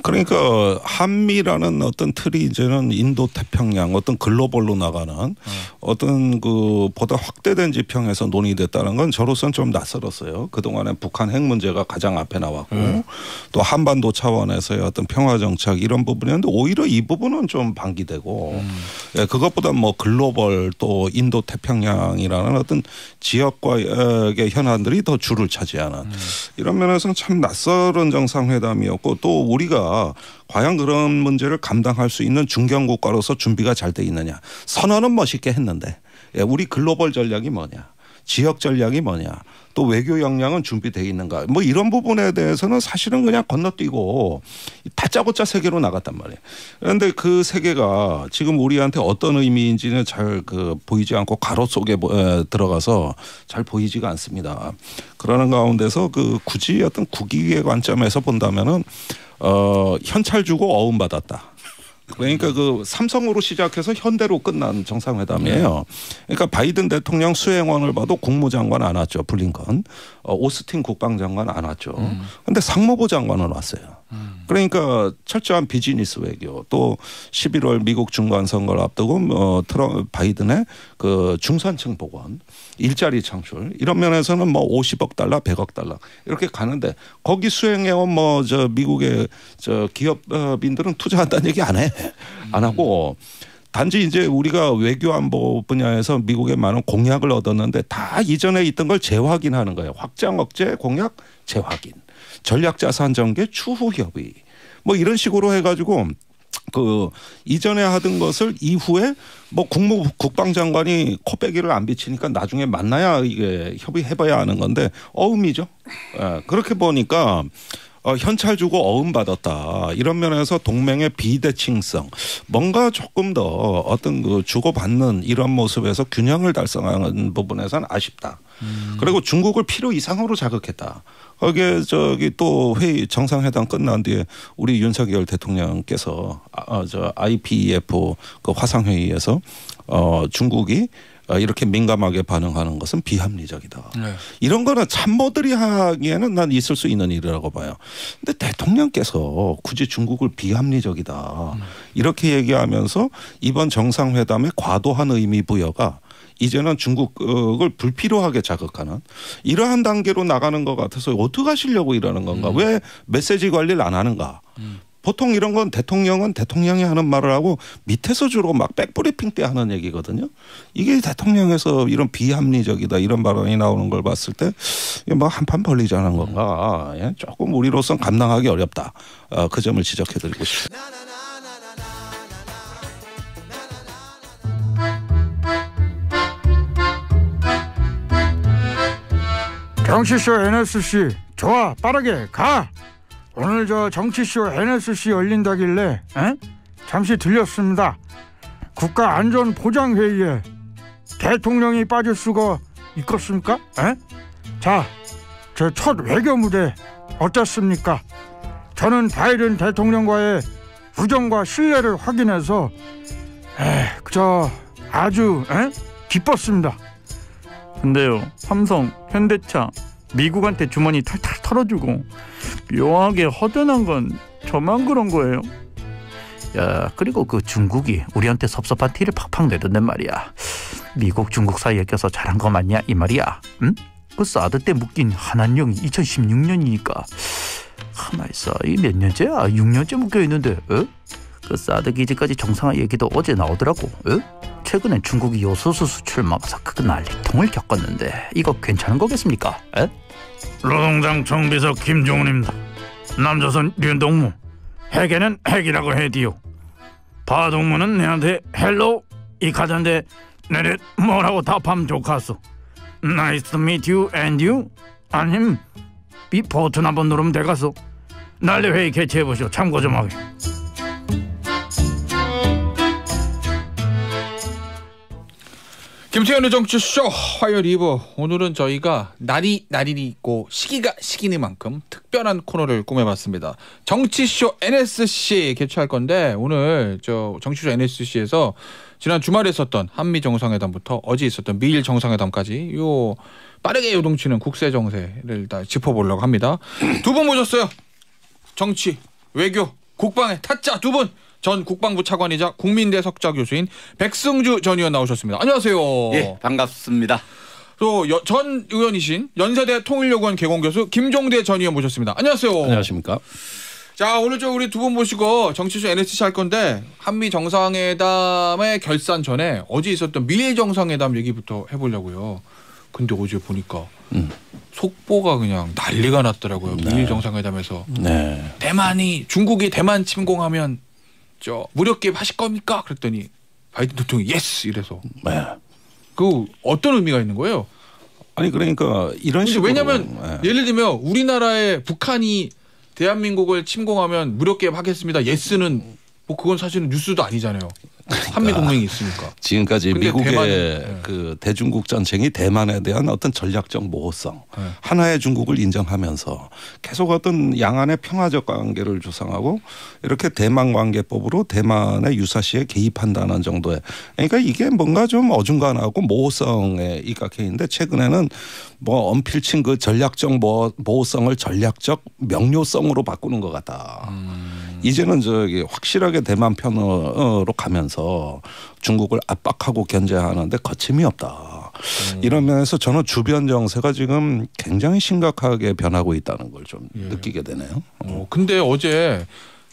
그러니까 한미라는 어떤 틀이 이제는 인도 태평양 어떤 글로벌로 나가는 어떤 그 보다 확대된 지평에서 논의됐다는 건 저로서는 좀 낯설었어요. 그동안에 북한 핵 문제가 가장 앞에 나왔고 또 한반도 차원에서의 어떤 평화 정책 이런 부분이었는데 오히려 이 부분은 좀 방기되고 예, 그것보다 뭐 글로벌 또 인도 태평양이라는 어떤 지역과의 현안들이 더 줄을 차지하는 이런 면에서는 참 낯설은 정상회담이었고 또 우리가 과연 그런 문제를 감당할 수 있는 중견국가로서 준비가 잘 돼 있느냐. 선언은 멋있게 했는데 우리 글로벌 전략이 뭐냐. 지역 전략이 뭐냐. 또 외교 역량은 준비되어 있는가. 뭐 이런 부분에 대해서는 사실은 그냥 건너뛰고 다짜고짜 세계로 나갔단 말이에요. 그런데 그 세계가 지금 우리한테 어떤 의미인지는 잘 보이지 않고 가로 속에 들어가서 잘 보이지가 않습니다. 그러는 가운데서 굳이 어떤 국익의 관점에서 본다면은 현찰 주고 어음 받았다. 그러니까 삼성으로 시작해서 현대로 끝난 정상회담이에요. 그러니까 바이든 대통령 수행원을 봐도 국무장관 안 왔죠. 블링컨. 오스틴 국방장관 안 왔죠. 그런데 상무부 장관은 왔어요. 그러니까 철저한 비즈니스 외교 또 11월 미국 중간선거를 앞두고 바이든의 중산층 복원 일자리 창출 이런 면에서는 뭐 50억 달러 100억 달러 이렇게 가는데 거기 수행해온 미국의 기업인들은 투자한다는 얘기 안 해. 안 하고 단지 이제 우리가 외교 안보 분야에서 미국의 많은 공약을 얻었는데 다 이전에 있던 걸 재확인하는 거예요. 확장 억제 공약 재확인. 전략자산 전개 추후 협의 뭐 이런 식으로 해가지고 이전에 하던 것을 이후에 뭐 국방장관이 코빼기를 안 비치니까 나중에 만나야 이게 협의해봐야 하는 건데 어음이죠. 그렇게 보니까 현찰 주고 어음 받았다. 이런 면에서 동맹의 비대칭성 뭔가 조금 더 어떤 주고받는 이런 모습에서 균형을 달성하는 부분에서는 아쉽다. 그리고 중국을 필요 이상으로 자극했다. 거기에 또 회의 정상회담 끝난 뒤에 우리 윤석열 대통령께서 IPEF 화상회의에서 중국이 이렇게 민감하게 반응하는 것은 비합리적이다. 네. 이런 거는 참모들이 하기에는 난 있을 수 있는 일이라고 봐요. 근데 대통령께서 굳이 중국을 비합리적이다. 이렇게 얘기하면서 이번 정상회담의 과도한 의미 부여가 이제는 중국을 불필요하게 자극하는 이러한 단계로 나가는 것 같아서 어떻게 하시려고 이러는 건가. 왜 메시지 관리를 안 하는가. 보통 이런 건 대통령은 대통령이 하는 말을 하고 밑에서 주로 막 백브리핑 때 하는 얘기거든요. 이게 대통령에서 이런 비합리적이다 이런 발언이 나오는 걸 봤을 때 뭐 한판 벌리자는 건가. 조금 우리로서는 감당하기 어렵다. 그 점을 지적해드리고 싶습니다. 정치쇼 NSC 좋아 빠르게 가. 오늘 정치쇼 NSC 열린다길래 잠시 들렸습니다. 국가안전보장회의에 대통령이 빠질 수가 있겠습니까? 자, 저 첫 외교 무대 어떻습니까? 저는 바이든 대통령과의 우정과 신뢰를 확인해서 아주 기뻤습니다. 근데요, 삼성, 현대차 미국한테 주머니 탈탈 털어주고 묘하게 허전한 건 저만 그런 거예요. 야, 그리고 중국이 우리한테 섭섭한 티를 팍팍 내던데 말이야. 미국 중국 사이에 껴서 잘한 거 맞냐 이 말이야. 응? 사드 때 묶인 한한령이 2016년이니까 가만있어. 이 몇 년째야? 6년째 묶여있는데 사드 기지까지 정상화 얘기도 어제 나오더라고. 최근엔 중국이 요소수 수출 막아서 큰 난리통을 겪었는데 이거 괜찮은 거겠습니까? 노동당 정비석 김종훈입니다. 남조선 윤동무 핵에는 핵이라고 해디요. 바동무는 내한테 헬로 이 가던데 내래 뭐라고 답하면 좋겠어. Nice to meet you and you. 아님 이 버튼 한번 누르면 돼가서 난리 회의 개최해보시오. 참고 좀 하게. 김태현의 정치쇼 화요일 2부. 오늘은 저희가 날이 있고 시기가 시기니만큼 특별한 코너를 꾸며봤습니다. 정치쇼 NSC 개최할 건데 오늘 정치쇼 NSC에서 지난 주말에 있었던 한미 정상회담부터 어제 있었던 미일 정상회담까지 빠르게 요동치는 국세 정세를 다 짚어보려고 합니다. 두 분 모셨어요. 정치 외교 국방의 타짜 두 분. 전 국방부 차관이자 국민대 석좌 교수인 백승주 전 의원 나오셨습니다. 안녕하세요. 예, 반갑습니다. 또 전 의원이신 연세대 통일연구원 개공교수 김종대 전 의원 모셨습니다. 안녕하세요. 안녕하십니까? 자, 오늘 우리 두 분 모시고 정치쇼 NSC 할 건데 한미 정상회담의 결산 전에 어제 있었던 미일 정상회담 얘기부터 해보려고요. 근데 어제 보니까 속보가 그냥 난리가 났더라고요. 네. 미일 정상회담에서 네. 중국이 대만 침공하면 무력개입 하실 겁니까? 그랬더니 바이든 대통령이 예스 이래서 네. 그 어떤 의미가 있는 거예요? 아니 그러니까 이런 식으로 왜냐하면 네. 예를 들면 우리나라의 북한이 대한민국을 침공하면 무력개입 하겠습니다. 예스는 뭐 그건 사실은 뉴스도 아니잖아요. 한미 동맹이 있으니까. 지금까지 근데 미국의 대만은, 그 대중국 전쟁이 대만에 대한 어떤 전략적 모호성, 하나의 중국을 인정하면서 계속 어떤 양안의 평화적 관계를 조성하고 이렇게 대만 관계법으로 대만의 유사시에 개입한다는 정도의, 그러니까 이게 뭔가 좀 어중간하고 모호성에 입각해 있는데 최근에는 뭐 언필친 그 전략적 모호성을 전략적 명료성으로 바꾸는 것 같다. 이제는 확실하게 대만 편으로 가면서 중국을 압박하고 견제하는데 거침이 없다. 이런 면에서 저는 주변 정세가 지금 굉장히 심각하게 변하고 있다는 걸 좀 느끼게 되네요. 근데 어제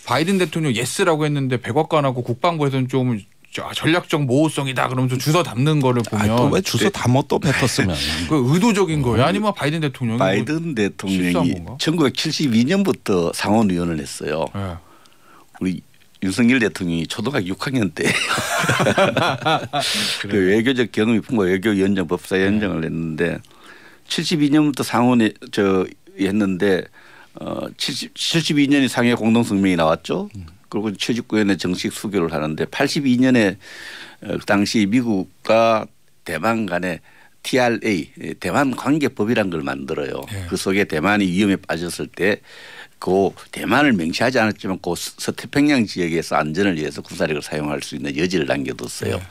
바이든 대통령 예스라고 했는데 백악관하고 국방부에서는 좀 전략적 모호성이다 그러면서 주워 담는 거를 보면 또 왜 주워 담아 또 뱉었으면 그 의도적인 거예요? 아니면 바이든 대통령이 바이든 대통령이 1972년부터 상원의원을 했어요. 네. 우리 윤석열 대통령이 초등학교 6학년 때 그 외교적 경험이 풍부한 외교위원장 법사위원장을 했는데 72년부터 상원에 했는데 72년에 상해 공동성명이 나왔죠. 그리고 79년에 정식 수교를 하는데 82년에 당시 미국과 대만 간에 TRA 대만 관계법이란 걸 만들어요. 네. 그 속에 대만이 위험에 빠졌을 때 그 대만을 명시하지 않았지만 그 서태평양 지역에서 안전을 위해서 군사력을 사용할 수 있는 여지를 남겨뒀어요. 네.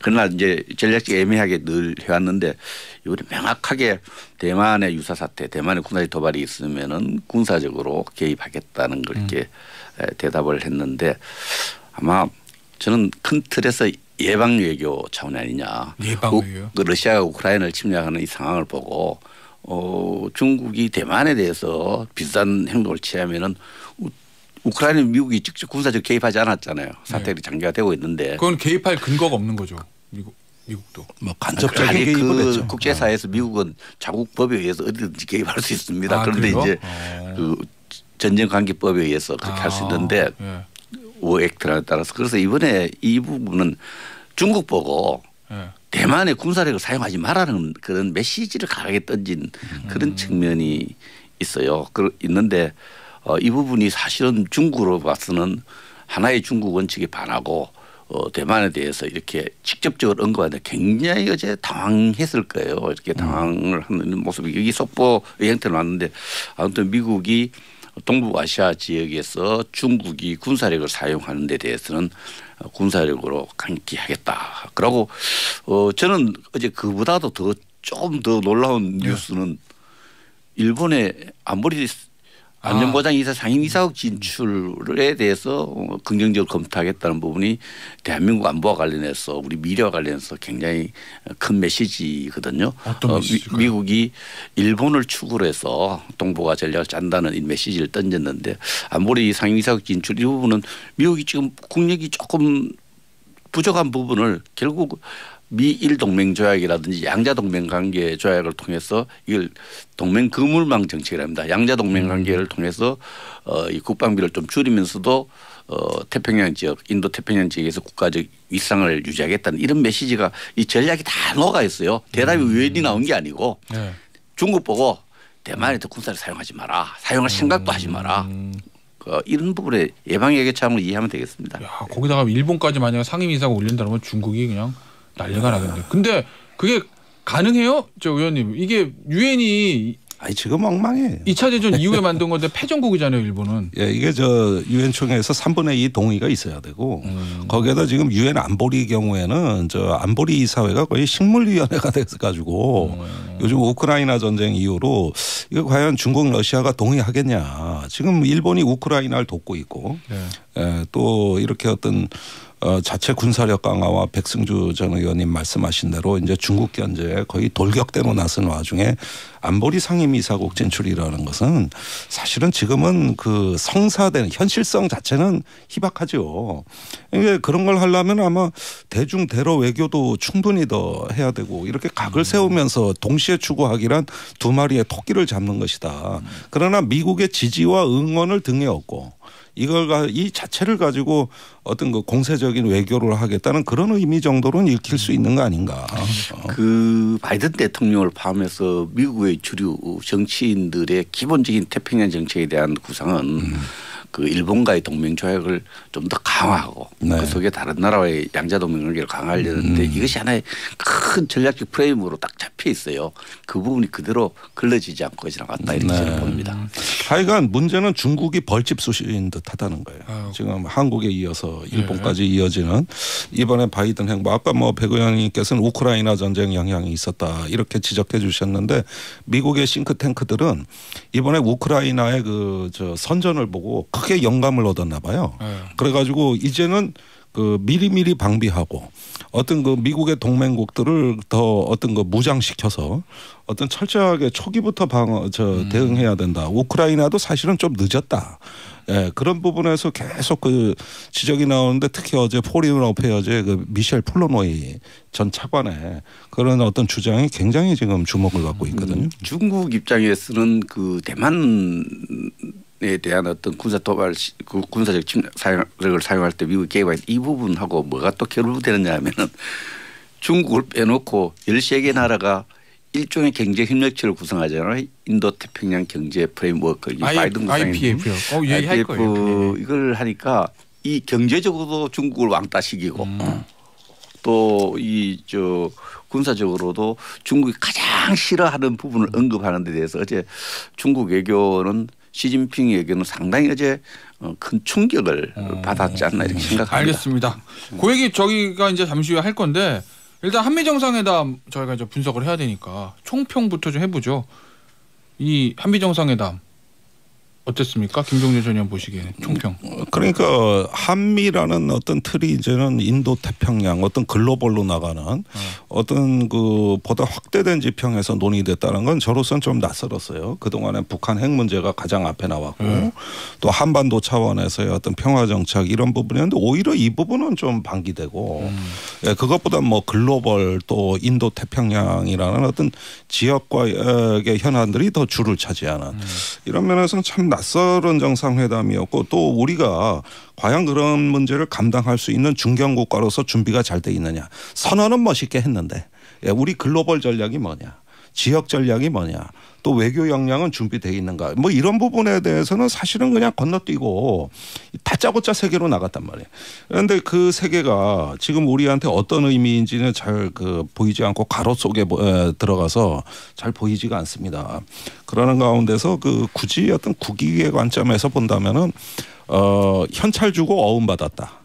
그러나 이제 전략적 애매하게 늘 해왔는데 이번에 명확하게 대만의 유사 사태, 대만의 군사적 도발이 있으면은 군사적으로 개입하겠다는 걸 이렇게 대답을 했는데 아마 저는 큰 틀에서 예방 외교 차원이 아니냐. 예방 외교. 그 러시아가 우크라이나를 침략하는 이 상황을 보고 중국이 대만에 대해서 비슷한 행동을 취하면은 우크라이나 미국이 직접 군사적 개입하지 않았잖아요. 사태가 장기화되고 있는데. 그건 개입할 근거가 없는 거죠. 미국도. 뭐 간접적인 개입을 했죠. 국제사회에서 미국은 자국 법에 의해서 어디든지 개입할 수 있습니다. 그런데 그래요? 이제 그 전쟁관계법에 의해서 그렇게 할 수 있는데 워액트에 따라서 그래서 이번에 이 부분은 중국 보고 대만의 군사력을 사용하지 말라는 그런 메시지를 강하게 던진 그런 측면이 있어요. 있는데 이 부분이 사실은 중국으로 봐서는 하나의 중국 원칙에 반하고 대만에 대해서 이렇게 직접적으로 언급하는데 굉장히 어제 당황했을 거예요. 이렇게 당황을 하는 모습이 여기 속보의 형태로 왔는데 아무튼 미국이 동북아시아 지역에서 중국이 군사력을 사용하는 데 대해서는 군사력으로 강기하겠다. 그러고 저는 어제 그보다도 조금 더 놀라운 뉴스는 일본의 안보리 안전보장이사 상임이사국 진출에 대해서 긍정적으로 검토하겠다는 부분이 대한민국 안보와 관련해서 우리 미래와 관련해서 굉장히 큰 메시지거든요. 어떤 메시지일까요? 미국이 일본을 축으로 해서 동북아 전략을 짠다는 이 메시지를 던졌는데 안보리 상임이사국 진출 이 부분은 미국이 지금 국력이 조금 부족한 부분을 결국 미일 동맹 조약이라든지 양자 동맹 관계 조약을 통해서 이걸 동맹 그물망 정책이랍니다. 양자 동맹 관계를 통해서 이 국방비를 좀 줄이면서도 태평양 지역, 인도 태평양 지역에서 국가적 위상을 유지하겠다는 이런 메시지가 이 전략이 다 녹아 있어요. 대답이 우연히 나온 게 아니고 중국 보고 대만에도 군사를 사용하지 마라. 사용할 생각도 하지 마라. 이런 부분에 예방 외교 차원을 이해하면 되겠습니다. 야, 거기다가 일본까지 만약에 상임이사가 올린다면 중국이 그냥 난리가 나겠네. 근데 그게 가능해요? 저 의원님. 이게 유엔이 아니 지금 엉망이에요. 2차 대전 이후에 만든 건데 패전국이잖아요, 일본은. 예, 이게 저 유엔 총회에서 3분의 2 동의가 있어야 되고 거기에다 지금 유엔 안보리 경우에는 저 안보리 이사회가 거의 식물위원회가 돼서 가지고 요즘 우크라이나 전쟁 이후로 이거 과연 중국 러시아가 동의하겠냐. 지금 일본이 우크라이나를 돕고 있고 예, 또 이렇게 어떤 자체 군사력 강화와 백승주 전 의원님 말씀하신 대로 이제 중국 견제에 거의 돌격대로 나선 와중에 안보리 상임이사국 진출이라는 것은 사실은 지금은 그 성사되는 현실성 자체는 희박하죠. 이게 그런 걸 하려면 아마 대중 대러 외교도 충분히 더 해야 되고 이렇게 각을 세우면서 동시에 추구하기란 두 마리의 토끼를 잡는 것이다. 그러나 미국의 지지와 응원을 등에 업고 이 자체를 가지고 어떤 그 공세적인 외교를 하겠다는 그런 의미 정도로는 읽힐 수 있는 거 아닌가. 그 바이든 대통령을 포함해서 미국의 주류 정치인들의 기본적인 태평양 정책에 대한 구상은 그 일본과의 동맹 조약을 좀 더 강화하고 네. 그 속에 다른 나라와의 양자 동맹 관계를 강화하려는데 이것이 하나의 큰 전략적 프레임으로 딱 잡혀 있어요. 그 부분이 그대로 걸러지지 않고 지나갔다 이렇게 저는 봅니다. 하여간 문제는 중국이 벌집 수신 듯하다는 거예요. 지금 한국에 이어서 일본까지 이어지는 이번에 바이든 행보 아까 뭐 백 의원님께서는 우크라이나 전쟁 영향이 있었다 이렇게 지적해 주셨는데 미국의 싱크탱크들은 이번에 우크라이나의 그 저 선전을 보고 크게 영감을 얻었나 봐요. 그래가지고 이제는 그 미리미리 방비하고 어떤 그 미국의 동맹국들을 더 어떤 그 무장시켜서 어떤 철저하게 초기부터 대응해야 된다. 우크라이나도 사실은 좀 늦었다. 예, 그런 부분에서 계속 그 지적이 나오는데 특히 어제 포리인 어페어즈의 그 미셸 플로노이 전 차관의 그런 어떤 주장이 굉장히 지금 주목을 받고 있거든요. 중국 입장에서는 그 대만 에 대한 어떤 군사 도발, 그 군사적 사용력을 사용할 때 미국 개입한 이 부분하고 뭐가 또 결부되느냐 하면은 중국을 빼놓고 13개 나라가 일종의 경제 협력체를 구성하잖아요. 인도 태평양 경제 프레임워크, 바이든 IPF요. 얘기할 거예요. 이걸 하니까 이 경제적으로도 중국을 왕따시키고 또 이 저 군사적으로도 중국이 가장 싫어하는 부분을 언급하는 데 대해서 어제 중국 외교는 시진핑 외교는 상당히 어제 큰 충격을 받았지 않나 이렇게 생각합니다. 알겠습니다. 그 얘기 저희가 이제 잠시 후에 할 건데 일단 한미 정상회담 저희가 이제 분석을 해야 되니까 총평부터 좀 해보죠. 이 한미 정상회담 어땠습니까? 김종대 전 의원 보시기에 총평. 그러니까 한미라는 어떤 틀이 이제는 인도 태평양 어떤 글로벌로 나가는 어떤 그 보다 확대된 지평에서 논의됐다는 건 저로서는 좀 낯설었어요. 그동안에 북한 핵 문제가 가장 앞에 나왔고 또 한반도 차원에서의 어떤 평화 정책 이런 부분이었는데 오히려 이 부분은 좀 방기되고 예, 그것보다 뭐 글로벌 또 인도 태평양이라는 어떤 지역과의 현안들이 더 줄을 차지하는 이런 면에서는 참 낯설은 정상회담이었고 또 우리가 과연 그런 문제를 감당할 수 있는 중견 국가로서 준비가 잘 돼 있느냐. 선언은 멋있게 했는데 우리 글로벌 전략이 뭐냐. 지역 전략이 뭐냐. 또 외교 역량은 준비되어 있는가. 뭐 이런 부분에 대해서는 사실은 그냥 건너뛰고 다짜고짜 세계로 나갔단 말이에요. 그런데 그 세계가 지금 우리한테 어떤 의미인지는 잘 그 보이지 않고 가로 속에 들어가서 잘 보이지가 않습니다. 그러는 가운데서 그 굳이 어떤 국익의 관점에서 본다면은 현찰 주고 어음 받았다.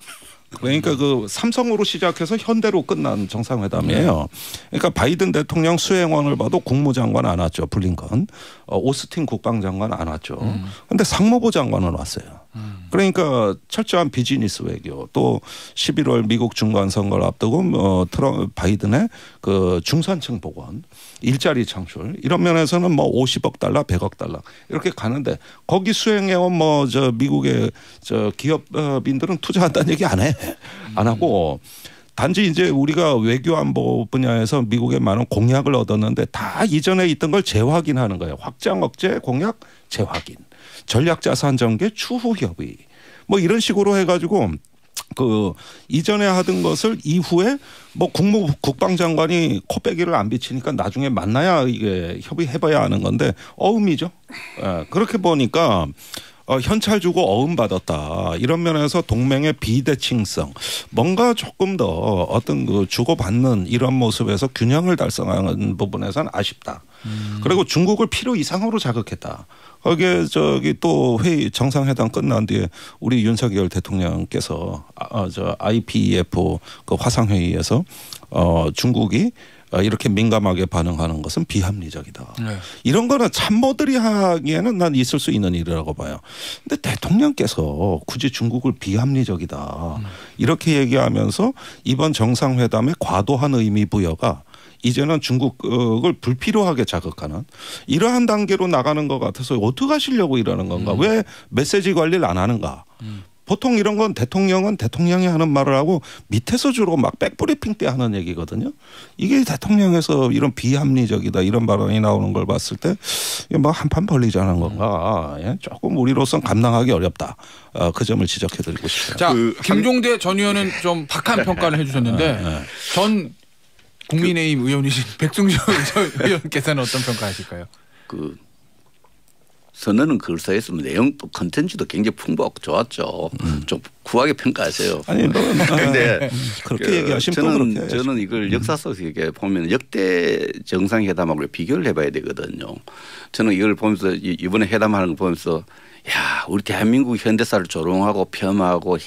그러니까 그 삼성으로 시작해서 현대로 끝난 정상회담이에요. 그러니까 바이든 대통령 수행원을 봐도 국무장관 안 왔죠. 블링컨. 오스틴 국방장관 안 왔죠. 그런데 상무부 장관은 왔어요. 그러니까 철저한 비즈니스 외교 또 11월 미국 중간선거를 앞두고 바이든의 그 중산층 복원 일자리 창출 이런 면에서는 뭐 50억 달러 100억 달러 이렇게 가는데 거기 수행해온 뭐 저 미국의 저 기업인들은 투자한다는 얘기 안 해. 안 하고 단지 이제 우리가 외교 안보 분야에서 미국의 많은 공약을 얻었는데 다 이전에 있던 걸 재확인하는 거예요. 확장 억제 공약 재확인. 전략자산 전개 추후 협의. 뭐 이런 식으로 해가지고 그 이전에 하던 것을 이후에 뭐 국방장관이 코빼기를 안 비치니까 나중에 만나야 이게 협의해봐야 하는 건데 어음이죠. 그렇게 보니까 현찰 주고 어음받았다. 이런 면에서 동맹의 비대칭성 뭔가 조금 더 어떤 그 주고받는 이런 모습에서 균형을 달성하는 부분에서는 아쉽다. 그리고 중국을 필요 이상으로 자극했다. 거기에 또 회의 정상회담 끝난 뒤에 우리 윤석열 대통령께서 저 IPEF 그 화상회의에서 중국이 이렇게 민감하게 반응하는 것은 비합리적이다. 네. 이런 거는 참모들이 하기에는 난 있을 수 있는 일이라고 봐요. 근데 대통령께서 굳이 중국을 비합리적이다. 이렇게 얘기하면서 이번 정상회담의 과도한 의미 부여가 이제는 중국을 불필요하게 자극하는 이러한 단계로 나가는 것 같아서 어떻게 하시려고 이러는 건가. 왜 메시지 관리를 안 하는가. 보통 이런 건 대통령은 대통령이 하는 말을 하고 밑에서 주로 막 백브리핑 때 하는 얘기거든요. 이게 대통령에서 이런 비합리적이다 이런 발언이 나오는 걸 봤을 때 뭐 한판 벌리자는 건가. 조금 우리로선 감당하기 어렵다. 그 점을 지적해드리고 싶어요. 자, 김종대 전 의원은 좀 박한 평가를 해주셨는데 전 국민의힘 의원이신 백승조 의원께서는 어떤 평가하실까요? 선언은 글서였으면 내용도 컨텐츠도 굉장히 풍부하고 좋았죠. 좀 구하게 평가하세요. 아니, 근데 그렇게 얘기하시면 저는 이걸 역사 속에 보면 역대 정상회담하고 비교를 해봐야 되거든요. 저는 이걸 보면서 이번에 회담하는 거 보면서 야, 우리 대한민국 현대사를 조롱하고 폄하하고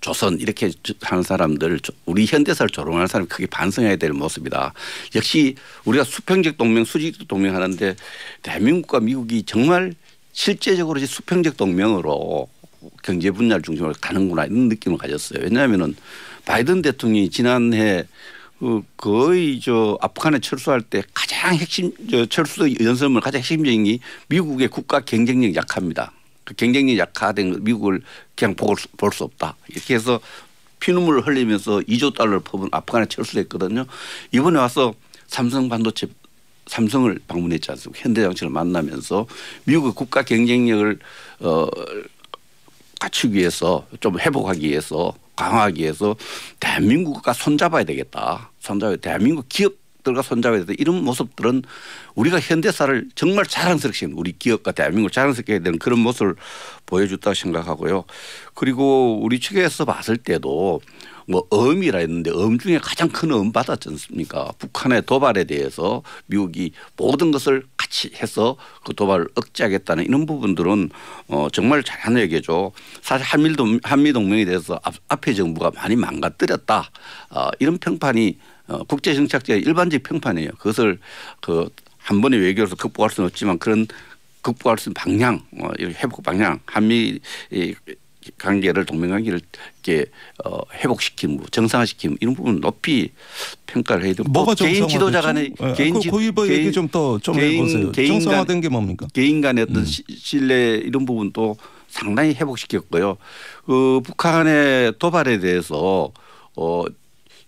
조선 이렇게 하는 사람들 우리 현대사를 조롱하는 사람이 크게 반성해야 될 모습이다. 역시 우리가 수평적 동맹 수직적 동맹 하는데 대한민국과 미국이 정말 실제적으로 이제 수평적 동맹으로 경제 분야를 중심으로 가는구나 이런 느낌을 가졌어요. 왜냐하면은 바이든 대통령이 지난해 거의 아프간에 철수할 때 가장 핵심 철수 연설문 가장 핵심적인 게 미국의 국가 경쟁력이 약합니다. 그 경쟁력이 약화된 미국을 그냥 볼 수 없다. 이렇게 해서 피눈물을 흘리면서 2조 달러를 퍼본 아프간에 철수했거든요. 이번에 와서 삼성을 방문했지 않습니까? 현대장치를 만나면서 미국의 국가 경쟁력을 갖추기 위해서 좀 회복하기 위해서 강화하기 위해서 대한민국과 손잡아야 되겠다. 대한민국 기업들과 손잡아야 되겠다. 이런 모습들은 우리가 현대사를 정말 자랑스럽게 우리 기업과 대한민국을 자랑스럽게 해야 되는 그런 모습을 보여줬다고 생각하고요. 그리고 우리 측에서 봤을 때도 뭐 어음이라 했는데 어음 중에 가장 큰 어음 받았지 않습니까? 북한의 도발에 대해서 미국이 모든 것을 같이 해서 그 도발을 억제하겠다는 이런 부분들은 정말 잘하는 얘기죠. 사실 한미동맹에 대해서 앞에 정부가 많이 망가뜨렸다. 이런 평판이 국제정책자의 일반적 평판이에요. 그것을 한 번의 외교로서 극복할 수는 없지만 그런 극복할 수 있는 방향, 회복 방향, 한미 관계를 동맹관계를 이렇게 회복시키는 정상화시키는 이런 부분 높이 평가를 해야 되고 뭐가 개인 지도자 간의 개인 얘기 좀 해보세요. 정상화된 게 뭡니까? 개인 간의 어떤 신뢰 이런 부분도 상당히 회복시켰고요. 북한의 도발에 대해서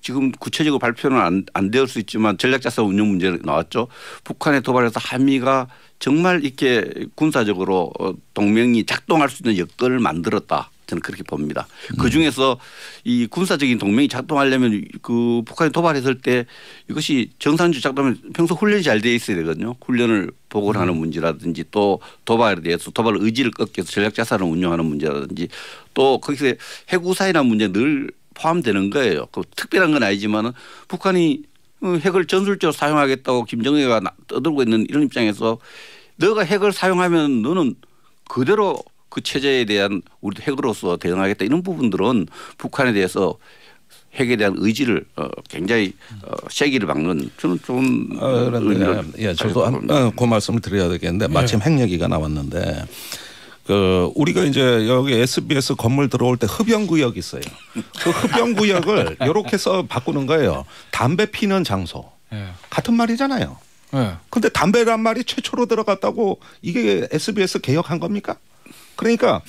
지금 구체적으로 발표는 안 되었을 수 있지만 전략자산 운용 문제가 나왔죠. 북한의 도발에서 한미가 정말 이렇게 군사적으로 동맹이 작동할 수 있는 여건을 만들었다. 저는 그렇게 봅니다. 그중에서 이 군사적인 동맹이 작동하려면 그 북한이 도발했을 때 이것이 정상적으로 작동하면 평소 훈련이 잘 돼 있어야 되거든요. 훈련을 보고하는 문제라든지 또 도발에 대해서 도발 의지를 꺾기 위해서 전략자산을 운용하는 문제라든지 또 거기서 핵우사이라는 문제 늘 포함되는 거예요. 그 특별한 건 아니지만은 북한이 핵을 전술적으로 사용하겠다고 김정은이가 떠들고 있는 이런 입장에서 너가 핵을 사용하면 너는 그대로 그 체제에 대한 우리도 핵으로서 대응하겠다 이런 부분들은 북한에 대해서 핵에 대한 의지를 굉장히 세기를 박는 저는 좀 그런데 저도 그 말씀을 드려야 되겠는데 마침 핵 얘기가 나왔는데 우리가 이제 여기 SBS 건물 들어올 때 흡연구역 있어요. 그 흡연구역을 이렇게 써 바꾸는 거예요. 담배 피는 장소. 같은 말이잖아요. 근데 담배란 말이 최초로 들어갔다고 이게 SBS 개혁한 겁니까? 그러니까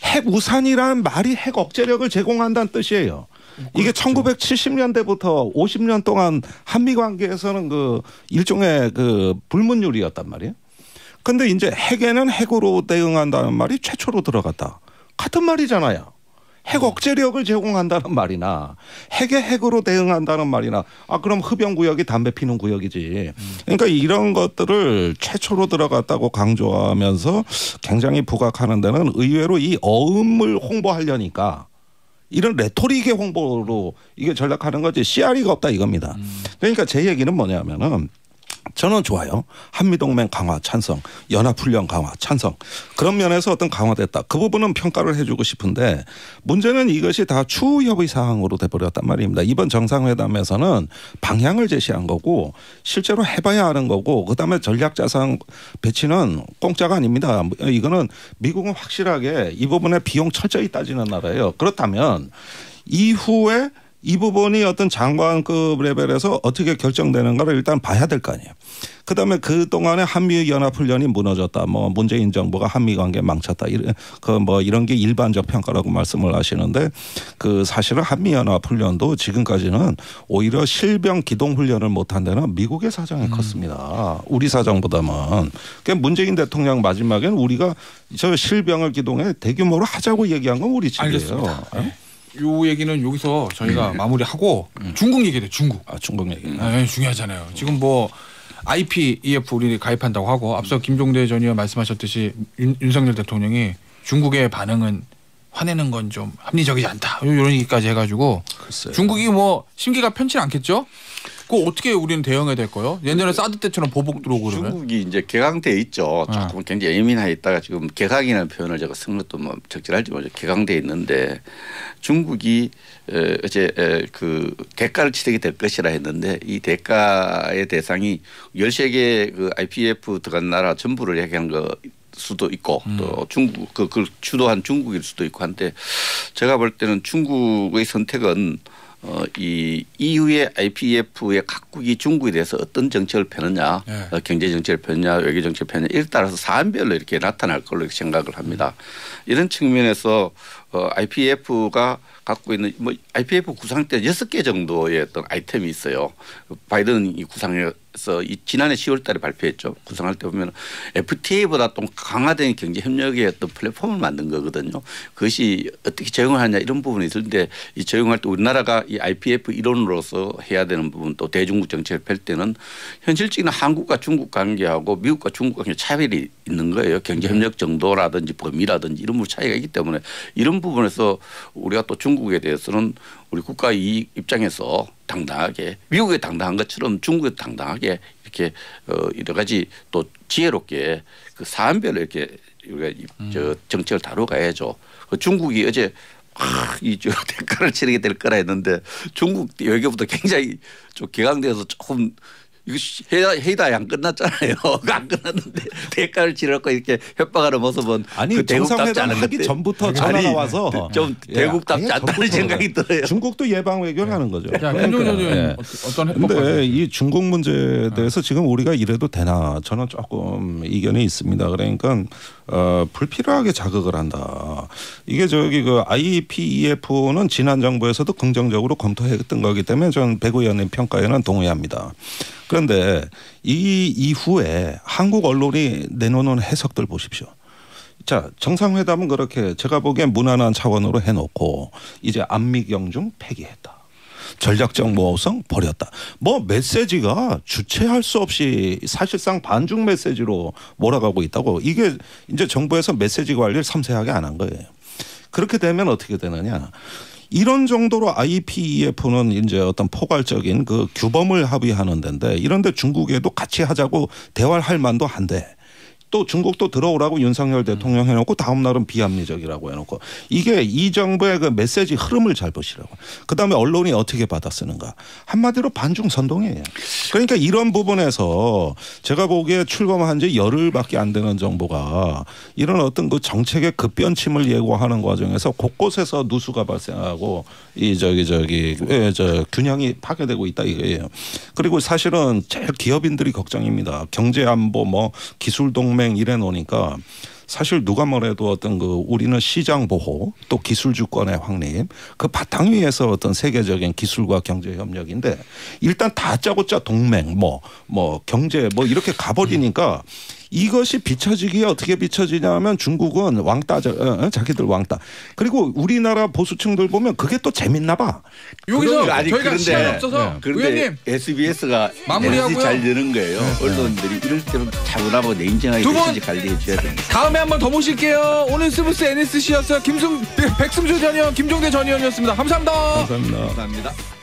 핵우산이라는 말이 핵 억제력을 제공한다는 뜻이에요. 이게 1970년대부터 50년 동안 한미 관계에서는 그 일종의 그 불문율이었단 말이에요. 근데 이제 핵에는 핵으로 대응한다는 말이 최초로 들어갔다. 같은 말이잖아요. 핵 억제력을 제공한다는 말이나 핵에 핵으로 대응한다는 말이나 그럼 흡연구역이 담배 피는 구역이지. 그러니까 이런 것들을 최초로 들어갔다고 강조하면서 굉장히 부각하는 데는 의외로 이 어음을 홍보하려니까 이런 레토릭의 홍보로 이게 전략하는 거지 씨알이가 없다 이겁니다. 그러니까 제 얘기는 뭐냐면은 저는 좋아요. 한미동맹 강화 찬성, 연합훈련 강화 찬성. 그런 면에서 어떤 강화됐다. 그 부분은 평가를 해주고 싶은데 문제는 이것이 다 추후 협의 사항으로 돼버렸단 말입니다. 이번 정상회담에서는 방향을 제시한 거고 실제로 해봐야 하는 거고 그다음에 전략자산 배치는 공짜가 아닙니다. 이거는 미국은 확실하게 이 부분에 비용 철저히 따지는 나라예요. 그렇다면 이후에 이 부분이 어떤 장관급 레벨에서 어떻게 결정되는가를 일단 봐야 될 거 아니에요. 그다음에 그동안에 한미연합훈련이 무너졌다. 뭐 문재인 정부가 한미관계 망쳤다. 이런 게 일반적 평가라고 말씀을 하시는데 그 사실은 한미연합훈련도 지금까지는 오히려 실병 기동훈련을 못한 데는 미국의 사정이 컸습니다. 우리 사정보다는. 그러니까 문재인 대통령 마지막에는 우리가 저 실병을 기동해 대규모로 하자고 얘기한 건 우리 측이에요. 알겠습니다. 네. 요 얘기는 여기서 저희가 마무리하고 중국 얘기돼. 중국. 중국 얘기. 중요하잖아요. 지금 뭐 IPEF 우리 가입한다고 하고 앞서 김종대 전 의원 말씀하셨듯이 윤석열 대통령이 중국의 반응은 화내는 건 좀 합리적이지 않다. 이런 얘기까지 해가지고 글쎄요. 중국이 뭐 심기가 편치 않겠죠? 그거 어떻게 우리는 대응해야 될까요? 예전에 사드 때처럼 보복 들어오고 그러면. 중국이 이제 개강돼 있죠. 조금 굉장히 예민해 있다가 지금 개강이라는 표현을 제가 쓴 것도 뭐 적절할지 모르죠. 개강돼 있는데 중국이 어제 그 대가를 치르게 될 것이라 했는데 이 대가의 대상이 13개 그 IPEF 들어간 나라 전부를 얘기한 거 수도 있고 또 중국 그걸 주도한 중국일 수도 있고 한데 제가 볼 때는 중국의 선택은 이 이후에 IPEF의 각국이 중국에 대해서 어떤 정책을 펴느냐, 경제 정책을 펴느냐, 외교 정책을 펴느냐 이에 따라서 사안별로 이렇게 나타날 걸로 생각을 합니다. 이런 측면에서 IPEF가 갖고 있는 뭐 IPEF 구상 때 6개 정도의 어떤 아이템이 있어요. 바이든이 구상해서 지난해 10월달에 발표했죠. 구상할 때 보면 FTA보다 또 강화된 경제 협력의 어떤 플랫폼을 만든 거거든요. 그것이 어떻게 적용을 하냐 이런 부분이 있는데 이 적용할 때 우리나라가 이 IPEF 일원으로서 해야 되는 부분 또 대중국 정책을 펼 때는 현실적인 한국과 중국 관계하고 미국과 중국 관계 차별이 있는 거예요. 경제 협력 정도라든지 범위라든지 이런 차이가 있기 때문에 이런 부분에서 우리가 또 중국에 대해서는 우리 국가 이익 입장에서 당당하게 미국에 당당한 것처럼 중국에 당당하게 이렇게 여러 가지 또 지혜롭게 그 사안별로 이렇게 우리가 저 정책을 다뤄가야죠. 그 중국이 어제 이 대가를 치르게 될 거라 했는데 중국 외교부도 굉장히 좀 개강돼서 조금 이거 회의다 안 끝났잖아요. 안 끝났는데 대가를 치르고 이렇게 협박하는 모습은 아니 그 정상회담 하기 전부터 전화가 와서 좀 대국답지 않다는 생각이 들어요. 중국도 예방 외교를 하는 거죠. 그런데 근데 이 중국 문제에 대해서 지금 우리가 이래도 되나 저는 조금 이견이 있습니다. 그러니까 불필요하게 자극을 한다. 이게 그 IPEF는 지난 정부에서도 긍정적으로 검토했던 거기 때문에 저는 백 의원님 평가에는 동의합니다. 그런데 이 이후에 한국 언론이 내놓는 해석들 보십시오. 자, 정상회담은 그렇게 제가 보기엔 무난한 차원으로 해놓고 이제 안미경중 폐기했다. 전략적 모호성 버렸다. 뭐 메시지가 주체할 수 없이 사실상 반중 메시지로 몰아가고 있다고. 이게 이제 정부에서 메시지 관리를 섬세하게 안 한 거예요. 그렇게 되면 어떻게 되느냐. 이런 정도로 IPEF는 이제 어떤 포괄적인 그 규범을 합의하는 데인데 이런데 중국에도 같이 하자고 대화를 할 만도 한데 또 중국도 들어오라고 윤석열 대통령 해놓고 다음 날은 비합리적이라고 해놓고 이게 이 정부의 그 메시지 흐름을 잘 보시라고. 그다음에 언론이 어떻게 받아쓰는가. 한마디로 반중 선동이에요. 그러니까 이런 부분에서 제가 보기에 출범한 지 열흘밖에 안 되는 정부가 이런 어떤 그 정책의 급변침을 예고하는 과정에서 곳곳에서 누수가 발생하고 이 균형이 파괴되고 있다 이거예요. 그리고 사실은 제일 기업인들이 걱정입니다. 경제 안보 뭐 기술 동맹 이래 놓으니까 사실 누가 뭐래도 어떤 그 우리는 시장 보호 또 기술 주권의 확립 그 바탕 위에서 어떤 세계적인 기술과 경제 협력인데 일단 다짜고짜 동맹 뭐 경제 뭐 이렇게 가버리니까 이것이 비춰지기에 어떻게 비춰지냐면 중국은 왕따, 자기들 왕따. 그리고 우리나라 보수층들 보면 그게 또 재밌나 봐. 여기서 아니, 저희가 그런데, 시간이 없어서 그런데 의원님 SBS가 마무리하고요. 잘 되는 거예요. 언론들이 이럴 때는 차분하고 내인정하게 메시지 관리해 줘야 됩니다. 다음에 한번 더 모실게요. 오늘 스브스 NSC였어요. 백승주 전 의원, 김종대 전 의원이었습니다. 감사합니다. 감사합니다. 감사합니다.